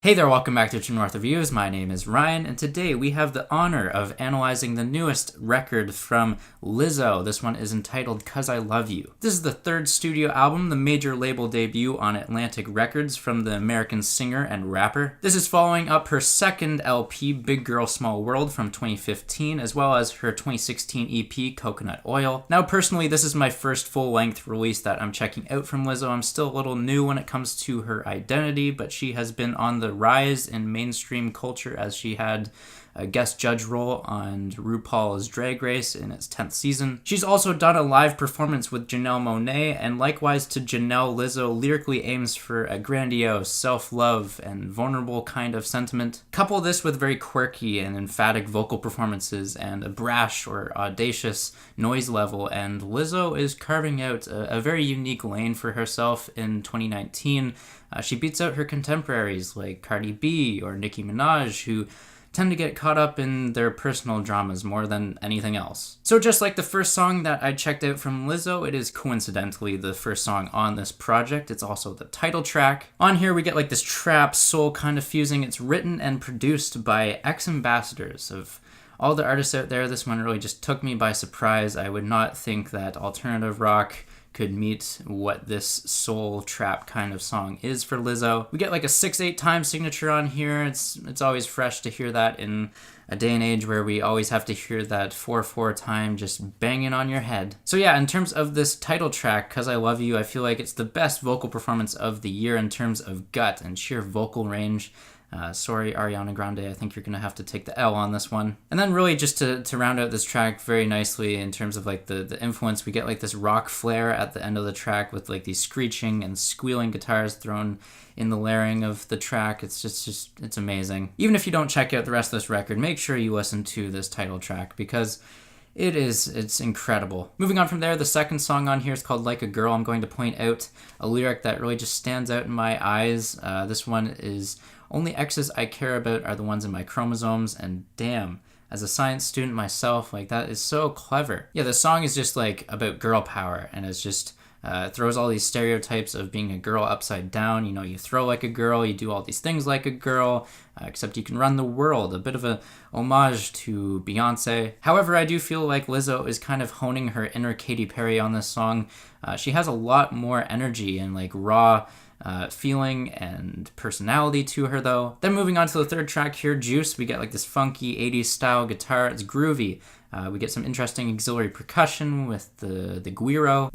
Hey there, welcome back to True North Reviews. My name is Ryan, and today we have the honor of analyzing the newest record from Lizzo. This one is entitled 'Cause I Love You. This is the third studio album, the major label debut on Atlantic Records from the American singer and rapper. This is following up her second LP, Big Girl Small World, from 2015, as well as her 2016 EP, Coconut Oil. Now, personally, this is my first full-length release that I'm checking out from Lizzo. I'm still a little new when it comes to her identity, but she has been on the rise in mainstream culture as she had a guest judge role on RuPaul's Drag Race in its 10th season. She's also done a live performance with Janelle Monáe, and likewise to Janelle, Lizzo lyrically aims for a grandiose, self-love, and vulnerable kind of sentiment. Couple this with very quirky and emphatic vocal performances and a brash or audacious noise level, and Lizzo is carving out a very unique lane for herself in 2019. She beats out her contemporaries like Cardi B or Nicki Minaj, who tend to get caught up in their personal dramas more than anything else. So just like the first song that I checked out from Lizzo, it is coincidentally the first song on this project. It's also the title track. On here we get like this trap soul kind of fusing. It's written and produced by ex-ambassadors of all the artists out there. This one really just took me by surprise. I would not think that alternative rock could meet what this soul trap kind of song is for Lizzo. We get like a 6/8 time signature on here. It's always fresh to hear that in a day and age where we always have to hear that 4/4 time just banging on your head. So yeah, in terms of this title track, 'Cause I Love You, I feel like it's the best vocal performance of the year in terms of gut and sheer vocal range. Sorry, Ariana Grande, I think you're going to have to take the L on this one. And then really just to round out this track very nicely in terms of like the influence, we get like this rock flare at the end of the track with like these screeching and squealing guitars thrown in the layering of the track. It's just it's amazing. Even if you don't check out the rest of this record, make sure you listen to this title track because it's incredible. Moving on from there, the second song on here is called Like a Girl. I'm going to point out a lyric that really just stands out in my eyes. This one is, "Only exes I care about are the ones in my chromosomes," and damn, as a science student myself, like that is so clever. Yeah, the song is just like about girl power, and it's just throws all these stereotypes of being a girl upside down. You know, you throw like a girl, you do all these things like a girl, except you can run the world. A bit of a homage to Beyonce. However, I do feel like Lizzo is kind of honing her inner Katy Perry on this song. She has a lot more energy and like raw feeling and personality to her though. Then moving on to the third track here, Juice, we get like this funky 80s style guitar. It's groovy. We get some interesting auxiliary percussion with the guiro,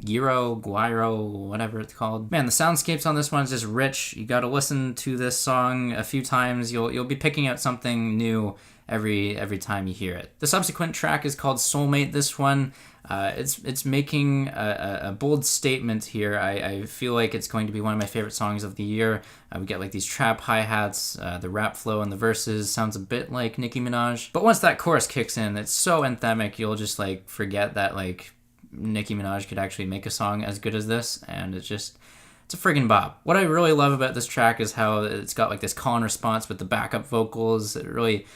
whatever it's called. Man, the soundscapes on this one is just rich. You gotta listen to this song a few times. You'll be picking out something new every time you hear it. The subsequent track is called Soulmate. This one, it's making a bold statement here. I feel like it's going to be one of my favorite songs of the year. We get like these trap hi-hats, the rap flow in the verses sounds a bit like Nicki Minaj. But once that chorus kicks in, it's so anthemic, you'll just like forget that like Nicki Minaj could actually make a song as good as this, and it's a friggin' bop. What I really love about this track is how it's got like this call and response with the backup vocals. It really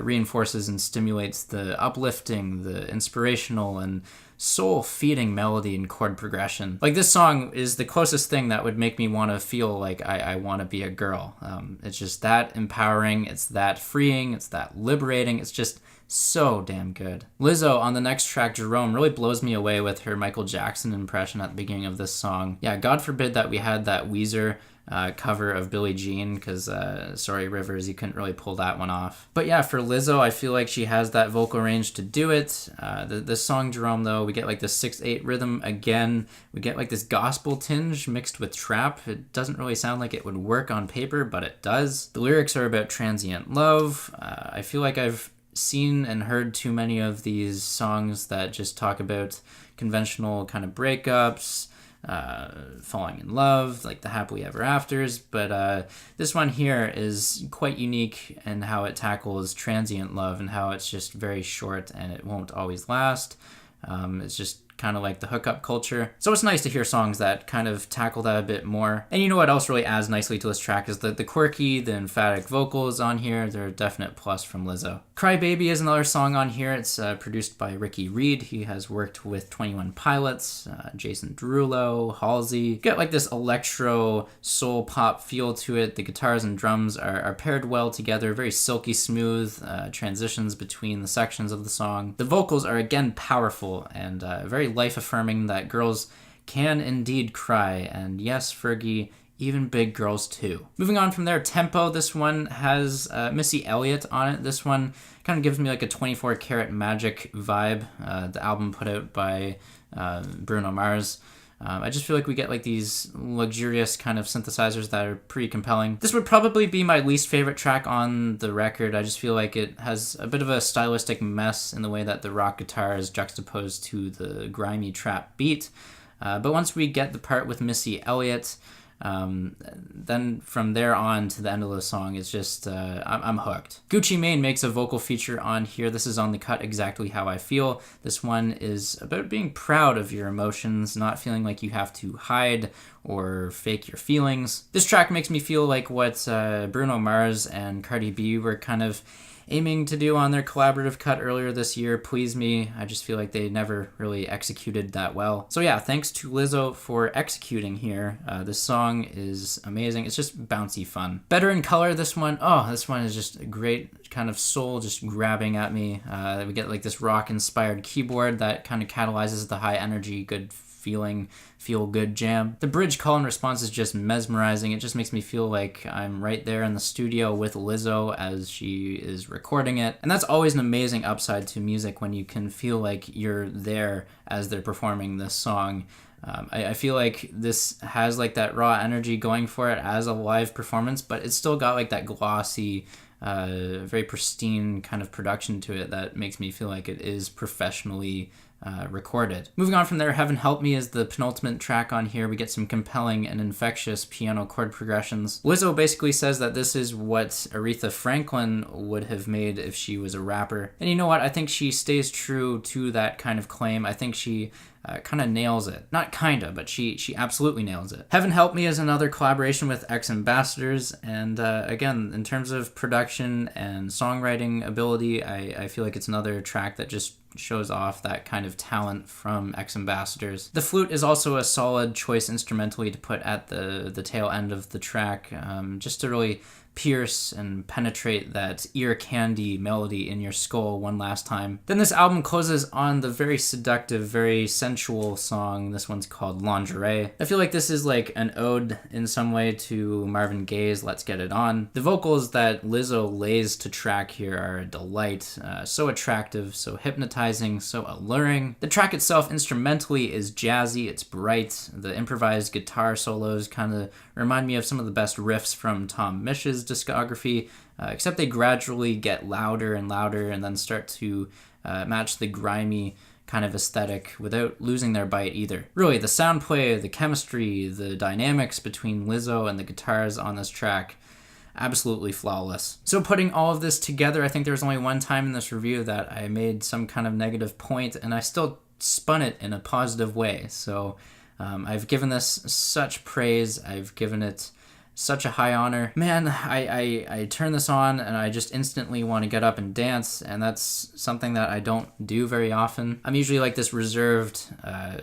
reinforces and stimulates the uplifting, the inspirational, and soul-feeding melody and chord progression. Like, this song is the closest thing that would make me want to feel like I want to be a girl. It's just that empowering, it's that freeing, it's that liberating, it's just so damn good. Lizzo on the next track, Jerome, really blows me away with her Michael Jackson impression at the beginning of this song. Yeah, God forbid that we had that Weezer cover of Billie Jean, because sorry Rivers, you couldn't really pull that one off. But yeah, for Lizzo, I feel like she has that vocal range to do it. The song Jerome though, we get like this 6/8 rhythm again. We get like this gospel tinge mixed with trap. It doesn't really sound like it would work on paper, but it does. The lyrics are about transient love. I feel like I've seen and heard too many of these songs that just talk about conventional kind of breakups, falling in love, like the happily ever afters, but this one here is quite unique in how it tackles transient love and how it's just very short and it won't always last. It's just kind of like the hookup culture. So it's nice to hear songs that kind of tackle that a bit more. And you know what else really adds nicely to this track is the quirky, the emphatic vocals on here. They're a definite plus from Lizzo. Cry Baby is another song on here. It's produced by Ricky Reed. He has worked with 21 Pilots, Jason Derulo, Halsey. Get like this electro soul pop feel to it. The guitars and drums are paired well together, very silky smooth transitions between the sections of the song. The vocals are again powerful and very life-affirming that girls can indeed cry, and yes, Fergie, even big girls too. Moving on from there, tempo. This one has Missy Elliott on it. This one kind of gives me like a 24 Karat Magic vibe, the album put out by Bruno Mars. I just feel like we get like these luxurious kind of synthesizers that are pretty compelling. This would probably be my least favorite track on the record. I just feel like it has a bit of a stylistic mess in the way that the rock guitar is juxtaposed to the grimy trap beat. But once we get the part with Missy Elliott, then from there on to the end of the song, it's just, I'm hooked. Gucci Mane makes a vocal feature on here. This is on the cut Exactly How I Feel. This one is about being proud of your emotions, not feeling like you have to hide or fake your feelings. This track makes me feel like what Bruno Mars and Cardi B were kind of aiming to do on their collaborative cut earlier this year, Please Me. I just feel like they never really executed that well. So yeah, thanks to Lizzo for executing here. This song is amazing. It's just bouncy fun. Better in Color, this one is just a great kind of soul just grabbing at me. We get like this rock-inspired keyboard that kind of catalyzes the high energy, good feeling, feel good jam. The bridge call and response is just mesmerizing. It just makes me feel like I'm right there in the studio with Lizzo as she is recording it. And that's always an amazing upside to music when you can feel like you're there as they're performing this song. I feel like this has like that raw energy going for it as a live performance, but it's still got like that glossy, very pristine kind of production to it that makes me feel like it is professionally recorded. Moving on from there, Heaven Help Me is the penultimate track on here. We get some compelling and infectious piano chord progressions. Lizzo basically says that this is what Aretha Franklin would have made if she was a rapper. And you know what? I think she stays true to that kind of claim. I think she kind of nails it. Not kinda, but she absolutely nails it. Heaven Help Me is another collaboration with X Ambassadors, and again, in terms of production and songwriting ability, I feel like it's another track that just shows off that kind of talent from X Ambassadors. The flute is also a solid choice instrumentally to put at the tail end of the track, just to really pierce and penetrate that ear candy melody in your skull one last time. Then this album closes on the very seductive, very sensual song. This one's called Lingerie. I feel like this is like an ode in some way to Marvin Gaye's Let's Get It On. The vocals that Lizzo lays to track here are a delight. So attractive, so hypnotizing, so alluring. The track itself instrumentally is jazzy, it's bright. The improvised guitar solos kind of remind me of some of the best riffs from Tom Misch's discography, except they gradually get louder and louder and then start to match the grimy kind of aesthetic without losing their bite either. Really, the sound play, the chemistry, the dynamics between Lizzo and the guitars on this track, absolutely flawless. So putting all of this together, I think there was only one time in this review that I made some kind of negative point, and I still spun it in a positive way. So I've given this such praise. I've given it such a high honor. Man, I turn this on and I just instantly want to get up and dance, and that's something that I don't do very often. I'm usually like this reserved,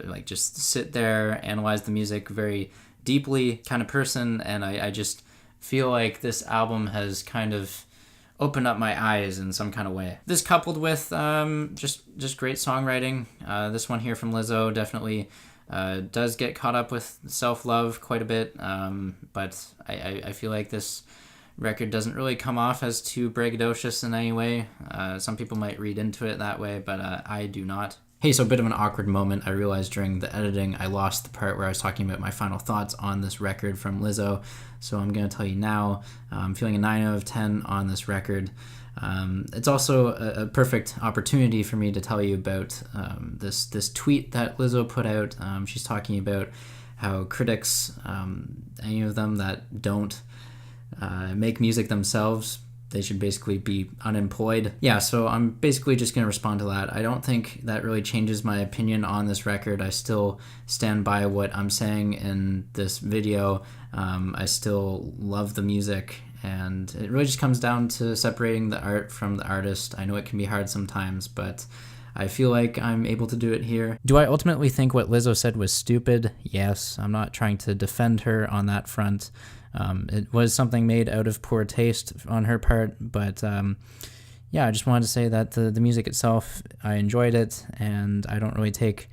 like just sit there, analyze the music very deeply kind of person, and I just feel like this album has kind of opened up my eyes in some kind of way. This coupled with just great songwriting. This one here from Lizzo definitely does get caught up with self-love quite a bit, but I feel like this record doesn't really come off as too braggadocious in any way. Some people might read into it that way, but I do not. Hey, so a bit of an awkward moment. I realized during the editing I lost the part where I was talking about my final thoughts on this record from Lizzo, so I'm going to tell you now. I'm feeling a 9 out of 10 on this record. It's also a perfect opportunity for me to tell you about this tweet that Lizzo put out. She's talking about how critics, any of them that don't make music themselves, they should basically be unemployed. Yeah, so I'm basically just going to respond to that. I don't think that really changes my opinion on this record. I still stand by what I'm saying in this video. I still love the music, and it really just comes down to separating the art from the artist. I know it can be hard sometimes, but I feel like I'm able to do it here. Do I ultimately think what Lizzo said was stupid? Yes. I'm not trying to defend her on that front. It was something made out of poor taste on her part, but yeah, I just wanted to say that the music itself, I enjoyed it, and I don't really take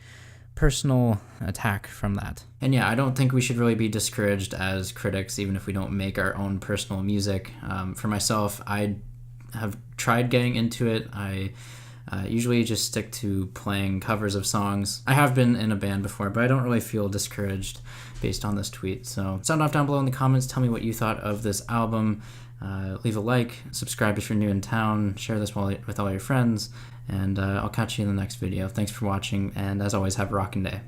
personal attack from that. And yeah, I don't think we should really be discouraged as critics, even if we don't make our own personal music. For myself, I have tried getting into it. I usually just stick to playing covers of songs. I have been in a band before, but I don't really feel discouraged based on this tweet. So sound off down below in the comments. Tell me what you thought of this album. Leave a like, subscribe if you're new in town, share this with all your friends, and I'll catch you in the next video. Thanks for watching, and as always, have a rockin' day.